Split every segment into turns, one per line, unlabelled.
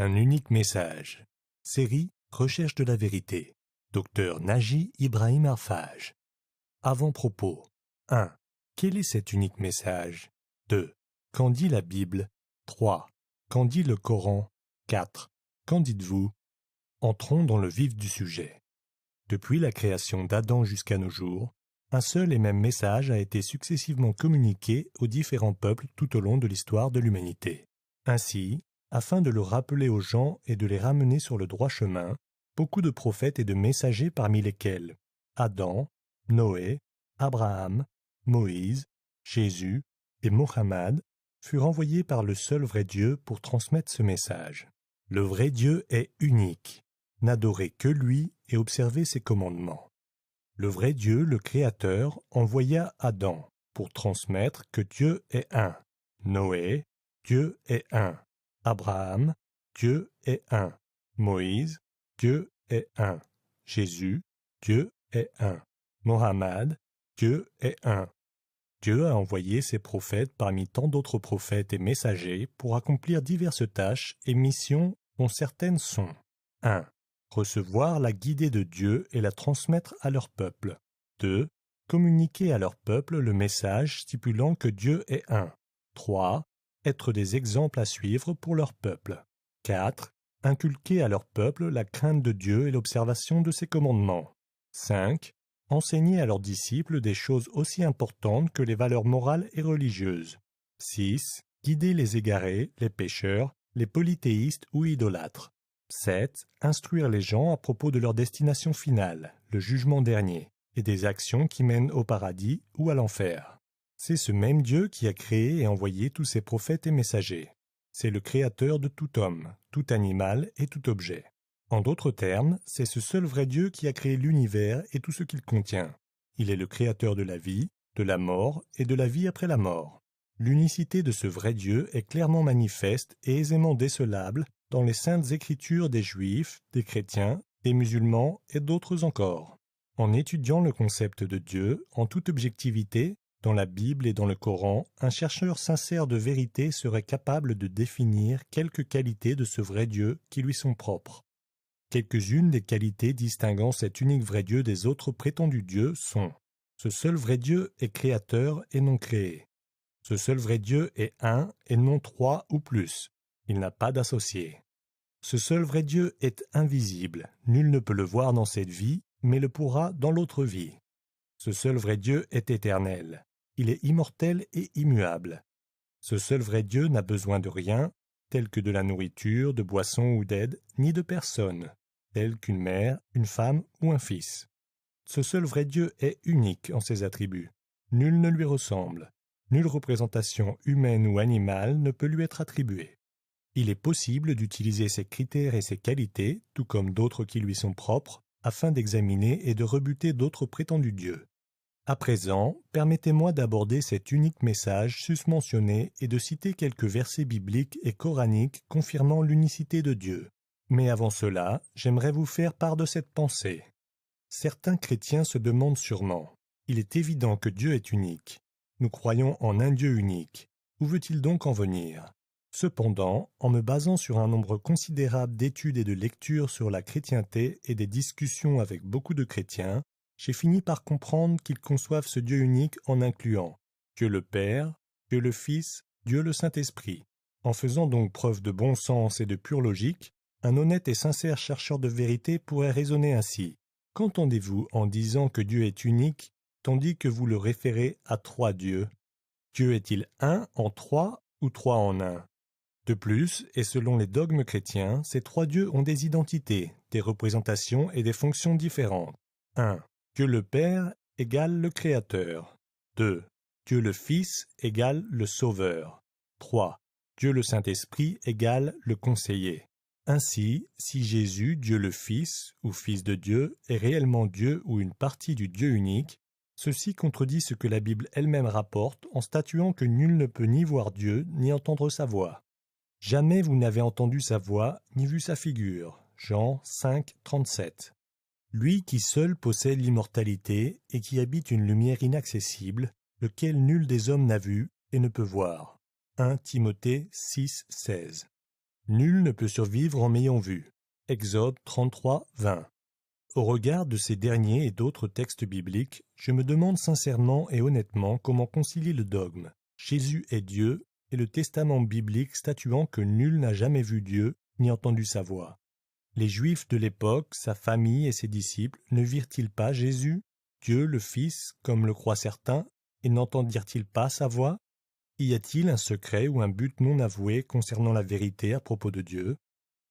Un unique message. Série Recherche de la vérité. Dr Naji Ibrahim Arfaj. Avant-propos. 1. Quel est cet unique message? 2. Qu'en dit la Bible? 3. Qu'en dit le Coran? 4. Qu'en dites-vous? Entrons dans le vif du sujet. Depuis la création d'Adam jusqu'à nos jours, un seul et même message a été successivement communiqué aux différents peuples tout au long de l'histoire de l'humanité. Ainsi, afin de le rappeler aux gens et de les ramener sur le droit chemin, beaucoup de prophètes et de messagers parmi lesquels Adam, Noé, Abraham, Moïse, Jésus et Mohammed furent envoyés par le seul vrai Dieu pour transmettre ce message. Le vrai Dieu est unique. N'adorez que lui et observez ses commandements. Le vrai Dieu, le Créateur, envoya Adam pour transmettre que Dieu est un. Noé, Dieu est un. Abraham, Dieu est un. Moïse, Dieu est un. Jésus, Dieu est un. Mohammed, Dieu est un. Dieu a envoyé ses prophètes parmi tant d'autres prophètes et messagers pour accomplir diverses tâches et missions dont certaines sont 1. Recevoir la guidée de Dieu et la transmettre à leur peuple. 2. Communiquer à leur peuple le message stipulant que Dieu est un. 3. Être des exemples à suivre pour leur peuple. 4. Inculquer à leur peuple la crainte de Dieu et l'observation de ses commandements. 5. Enseigner à leurs disciples des choses aussi importantes que les valeurs morales et religieuses. 6. Guider les égarés, les pécheurs, les polythéistes ou idolâtres. 7. Instruire les gens à propos de leur destination finale, le jugement dernier, et des actions qui mènent au paradis ou à l'enfer. C'est ce même Dieu qui a créé et envoyé tous ces prophètes et messagers. C'est le créateur de tout homme, tout animal et tout objet. En d'autres termes, c'est ce seul vrai Dieu qui a créé l'univers et tout ce qu'il contient. Il est le créateur de la vie, de la mort et de la vie après la mort. L'unicité de ce vrai Dieu est clairement manifeste et aisément décelable dans les saintes écritures des Juifs, des chrétiens, des musulmans et d'autres encore. En étudiant le concept de Dieu en toute objectivité, dans la Bible et dans le Coran, un chercheur sincère de vérité serait capable de définir quelques qualités de ce vrai Dieu qui lui sont propres. Quelques-unes des qualités distinguant cet unique vrai Dieu des autres prétendus dieux sont: ce seul vrai Dieu est créateur et non créé. Ce seul vrai Dieu est un et non trois ou plus. Il n'a pas d'associé. Ce seul vrai Dieu est invisible. Nul ne peut le voir dans cette vie, mais le pourra dans l'autre vie. Ce seul vrai Dieu est éternel. Il est immortel et immuable. Ce seul vrai Dieu n'a besoin de rien, tel que de la nourriture, de boissons ou d'aide, ni de personne, tel qu'une mère, une femme ou un fils. Ce seul vrai Dieu est unique en ses attributs. Nul ne lui ressemble. Nulle représentation humaine ou animale ne peut lui être attribuée. Il est possible d'utiliser ces critères et ces qualités, tout comme d'autres qui lui sont propres, afin d'examiner et de rebuter d'autres prétendus dieux. À présent, permettez-moi d'aborder cet unique message susmentionné et de citer quelques versets bibliques et coraniques confirmant l'unicité de Dieu. Mais avant cela, j'aimerais vous faire part de cette pensée. Certains chrétiens se demandent sûrement: il est évident que Dieu est unique. Nous croyons en un Dieu unique. Où veut-il donc en venir? Cependant, en me basant sur un nombre considérable d'études et de lectures sur la chrétienté et des discussions avec beaucoup de chrétiens, j'ai fini par comprendre qu'ils conçoivent ce Dieu unique en incluant Dieu le Père, Dieu le Fils, Dieu le Saint-Esprit. En faisant donc preuve de bon sens et de pure logique, un honnête et sincère chercheur de vérité pourrait raisonner ainsi. Qu'entendez-vous en disant que Dieu est unique, tandis que vous le référez à trois dieux? Dieu est-il un en trois ou trois en un? De plus, et selon les dogmes chrétiens, ces trois dieux ont des identités, des représentations et des fonctions différentes. 1. Dieu le Père égale le Créateur. 2. Dieu le Fils égale le Sauveur. 3. Dieu le Saint-Esprit égale le Conseiller. Ainsi, si Jésus, Dieu le Fils, ou Fils de Dieu, est réellement Dieu ou une partie du Dieu unique, ceci contredit ce que la Bible elle-même rapporte en statuant que nul ne peut ni voir Dieu, ni entendre sa voix. Jamais vous n'avez entendu sa voix, ni vu sa figure. Jean 5, 37. Lui qui seul possède l'immortalité et qui habite une lumière inaccessible, lequel nul des hommes n'a vu et ne peut voir. 1 Timothée 6, 16. Nul ne peut survivre en m'ayant vu. Exode 33, 20. Au regard de ces derniers et d'autres textes bibliques, je me demande sincèrement et honnêtement comment concilier le dogme « Jésus est Dieu » et le testament biblique statuant que nul n'a jamais vu Dieu ni entendu sa voix. Les Juifs de l'époque, sa famille et ses disciples ne virent-ils pas Jésus, Dieu le Fils, comme le croient certains, et n'entendirent-ils pas sa voix? Y a-t-il un secret ou un but non avoué concernant la vérité à propos de Dieu?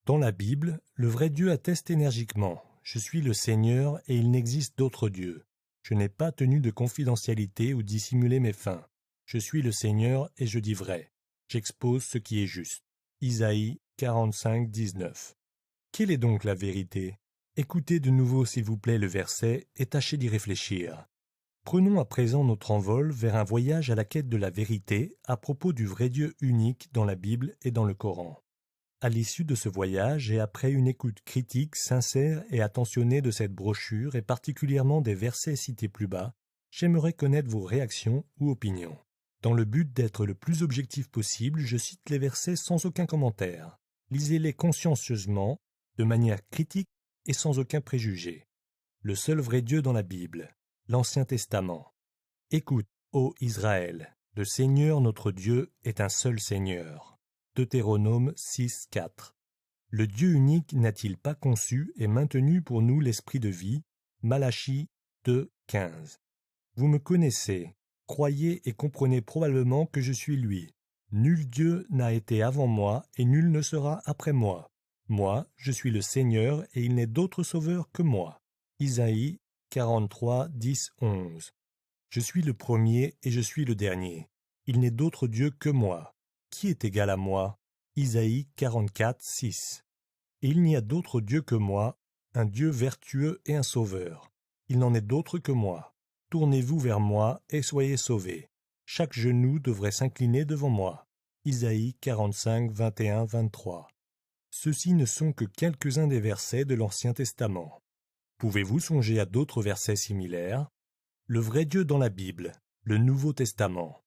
Dans la Bible, le vrai Dieu atteste énergiquement « Je suis le Seigneur et il n'existe d'autre Dieu. Je n'ai pas tenu de confidentialité ou dissimulé mes fins. Je suis le Seigneur et je dis vrai. J'expose ce qui est juste. » Isaïe 45, 19. Quelle est donc la vérité? Écoutez de nouveau s'il vous plaît le verset et tâchez d'y réfléchir. Prenons à présent notre envol vers un voyage à la quête de la vérité à propos du vrai Dieu unique dans la Bible et dans le Coran. À l'issue de ce voyage et après une écoute critique, sincère et attentionnée de cette brochure et particulièrement des versets cités plus bas, j'aimerais connaître vos réactions ou opinions. Dans le but d'être le plus objectif possible, je cite les versets sans aucun commentaire. Lisez-les consciencieusement, de manière critique et sans aucun préjugé. Le seul vrai Dieu dans la Bible, l'Ancien Testament. Écoute, ô Israël, le Seigneur notre Dieu est un seul Seigneur. Deutéronome 6, 4. Le Dieu unique n'a-t-il pas conçu et maintenu pour nous l'esprit de vie? Malachie 2, 15. Vous me connaissez, croyez et comprenez probablement que je suis lui. Nul Dieu n'a été avant moi et nul ne sera après moi. Moi, je suis le Seigneur et il n'est d'autre sauveur que moi. Isaïe 43, 10, 11. Je suis le premier et je suis le dernier. Il n'est d'autre Dieu que moi. Qui est égal à moi? Isaïe 44, 6. Et il n'y a d'autre Dieu que moi, un Dieu vertueux et un sauveur. Il n'en est d'autre que moi. Tournez-vous vers moi et soyez sauvés. Chaque genou devrait s'incliner devant moi. Isaïe 45, 21, 23. Ceux-ci ne sont que quelques-uns des versets de l'Ancien Testament. Pouvez-vous songer à d'autres versets similaires? Le vrai Dieu dans la Bible, le Nouveau Testament.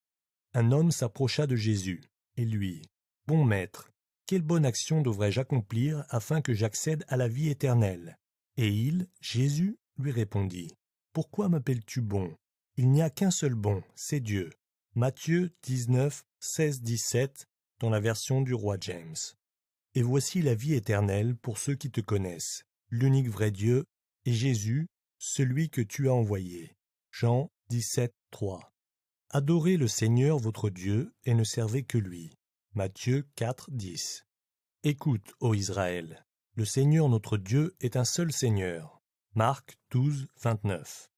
Un homme s'approcha de Jésus, et lui, « Bon maître, quelle bonne action devrais-je accomplir afin que j'accède à la vie éternelle ?» Et il, Jésus, lui répondit, « Pourquoi m'appelles-tu bon? Il n'y a qu'un seul bon, c'est Dieu. » Matthieu 19, 16, 17, dans la version du roi James. « Et voici la vie éternelle pour ceux qui te connaissent, l'unique vrai Dieu, et Jésus, celui que tu as envoyé. » Jean 17, 3. Adorez le Seigneur votre Dieu et ne servez que lui. Matthieu 4, 10. Écoute, ô Israël, le Seigneur notre Dieu est un seul Seigneur. Marc 12, 29.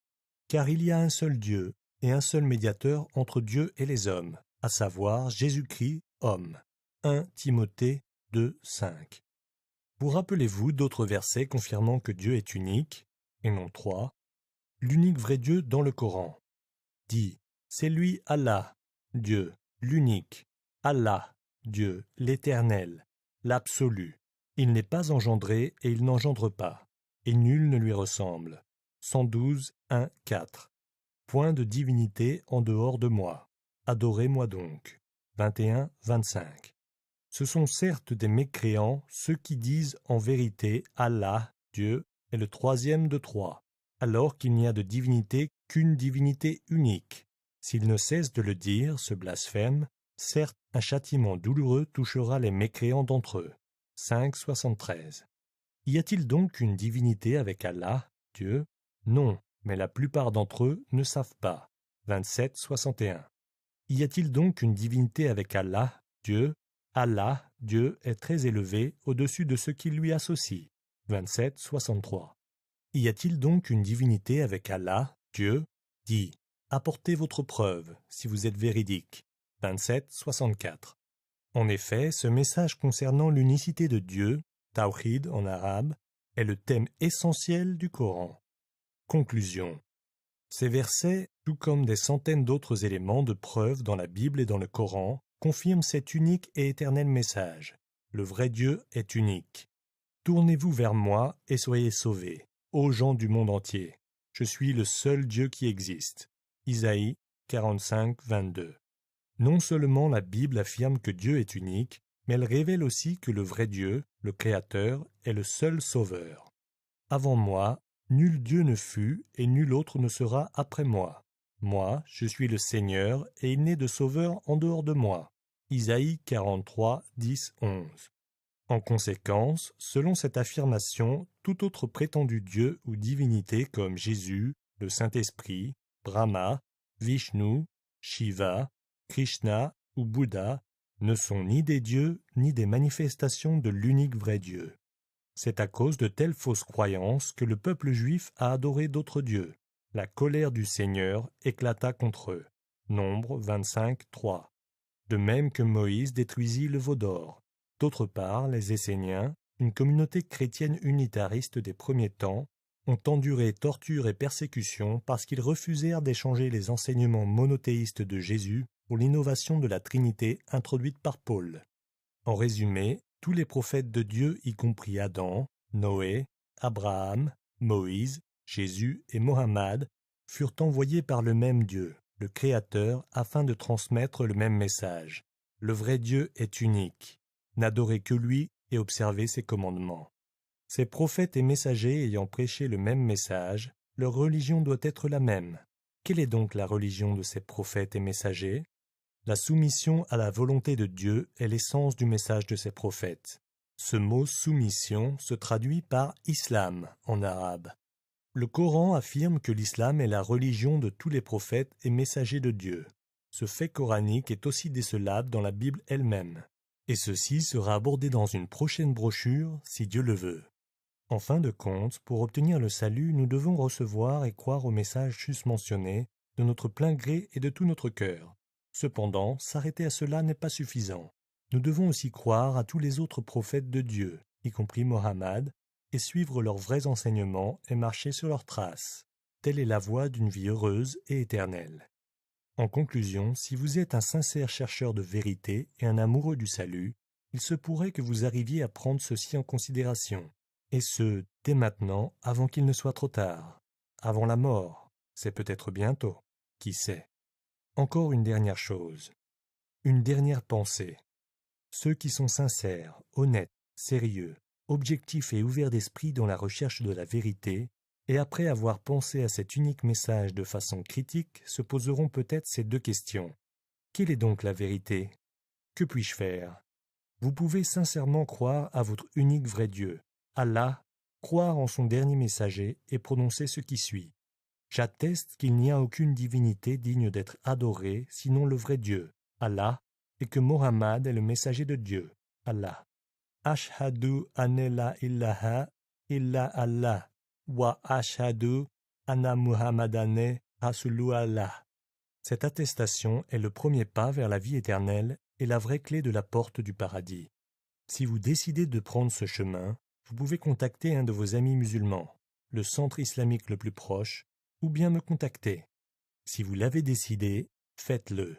Car il y a un seul Dieu et un seul médiateur entre Dieu et les hommes, à savoir Jésus-Christ, homme. 1 Timothée 2, 5. Vous rappelez-vous d'autres versets confirmant que Dieu est unique, et non trois? L'unique vrai Dieu dans le Coran dit « C'est lui Allah, Dieu, l'unique, Allah, Dieu, l'éternel, l'absolu. Il n'est pas engendré et il n'engendre pas, et nul ne lui ressemble. » 112, 1, 4. Point de divinité en dehors de moi. Adorez-moi donc. 21, 25. Ce sont certes des mécréants ceux qui disent en vérité Allah, Dieu, est le troisième de trois, alors qu'il n'y a de divinité qu'une divinité unique. S'ils ne cessent de le dire, ce blasphème, certes un châtiment douloureux touchera les mécréants d'entre eux. 5, 73. Y a-t-il donc une divinité avec Allah, Dieu? Non, mais la plupart d'entre eux ne savent pas. 27, 61. Y a-t-il donc une divinité avec Allah, Dieu? Allah, Dieu, est très élevé au-dessus de ce qui lui associe. 27, 63. Y a-t-il donc une divinité avec Allah, Dieu? Dit, apportez votre preuve, si vous êtes véridique. 27, 64. En effet, ce message concernant l'unicité de Dieu, Tawhid en arabe, est le thème essentiel du Coran. Conclusion. Ces versets, tout comme des centaines d'autres éléments de preuve dans la Bible et dans le Coran, confirment cet unique et éternel message. Le vrai Dieu est unique. Tournez-vous vers moi et soyez sauvés, ô gens du monde entier. Je suis le seul Dieu qui existe. Isaïe 45, 22. Non seulement la Bible affirme que Dieu est unique, mais elle révèle aussi que le vrai Dieu, le Créateur, est le seul Sauveur. Avant moi, nul Dieu ne fut, et nul autre ne sera après moi. Moi, je suis le Seigneur, et il n'est de Sauveur en dehors de moi. Isaïe 43, 10, 11. En conséquence, selon cette affirmation, tout autre prétendu Dieu ou divinité comme Jésus, le Saint-Esprit, Brahma, Vishnu, Shiva, Krishna ou Bouddha ne sont ni des dieux ni des manifestations de l'unique vrai Dieu. C'est à cause de telles fausses croyances que le peuple juif a adoré d'autres dieux. La colère du Seigneur éclata contre eux. Nombre 25, 3. De même que Moïse détruisit le veau d'or. D'autre part, les Esséniens, une communauté chrétienne unitariste des premiers temps, ont enduré tortures et persécutions parce qu'ils refusèrent d'échanger les enseignements monothéistes de Jésus pour l'innovation de la Trinité introduite par Paul. En résumé, tous les prophètes de Dieu, y compris Adam, Noé, Abraham, Moïse, Jésus et Mohammed, furent envoyés par le même Dieu, le Créateur, afin de transmettre le même message. Le vrai Dieu est unique. N'adorez que lui et observez ses commandements. Ces prophètes et messagers ayant prêché le même message, leur religion doit être la même. Quelle est donc la religion de ces prophètes et messagers? La soumission à la volonté de Dieu est l'essence du message de ces prophètes. Ce mot « soumission » se traduit par « islam » en arabe. Le Coran affirme que l'islam est la religion de tous les prophètes et messagers de Dieu. Ce fait coranique est aussi décelable dans la Bible elle-même. Et ceci sera abordé dans une prochaine brochure, si Dieu le veut. En fin de compte, pour obtenir le salut, nous devons recevoir et croire au message susmentionné de notre plein gré et de tout notre cœur. Cependant, s'arrêter à cela n'est pas suffisant. Nous devons aussi croire à tous les autres prophètes de Dieu, y compris Mohammed, et suivre leurs vrais enseignements et marcher sur leurs traces. Telle est la voie d'une vie heureuse et éternelle. En conclusion, si vous êtes un sincère chercheur de vérité et un amoureux du salut, il se pourrait que vous arriviez à prendre ceci en considération, et ce, dès maintenant, avant qu'il ne soit trop tard. Avant la mort, c'est peut-être bientôt, qui sait. Encore une dernière chose, une dernière pensée. Ceux qui sont sincères, honnêtes, sérieux, objectifs et ouverts d'esprit dans la recherche de la vérité, et après avoir pensé à cet unique message de façon critique, se poseront peut-être ces deux questions. Quelle est donc la vérité? Que puis-je faire? Vous pouvez sincèrement croire à votre unique vrai Dieu, Allah, croire en son dernier messager et prononcer ce qui suit. J'atteste qu'il n'y a aucune divinité digne d'être adorée sinon le vrai Dieu, Allah, et que Mohammed est le messager de Dieu, Allah. Ashhadu anna la ilaha illa Allah wa ashhadu anna Muhammadane Rasulullah. Cette attestation est le premier pas vers la vie éternelle et la vraie clé de la porte du paradis. Si vous décidez de prendre ce chemin, vous pouvez contacter un de vos amis musulmans, le centre islamique le plus proche, ou bien me contacter. Si vous l'avez décidé, faites-le.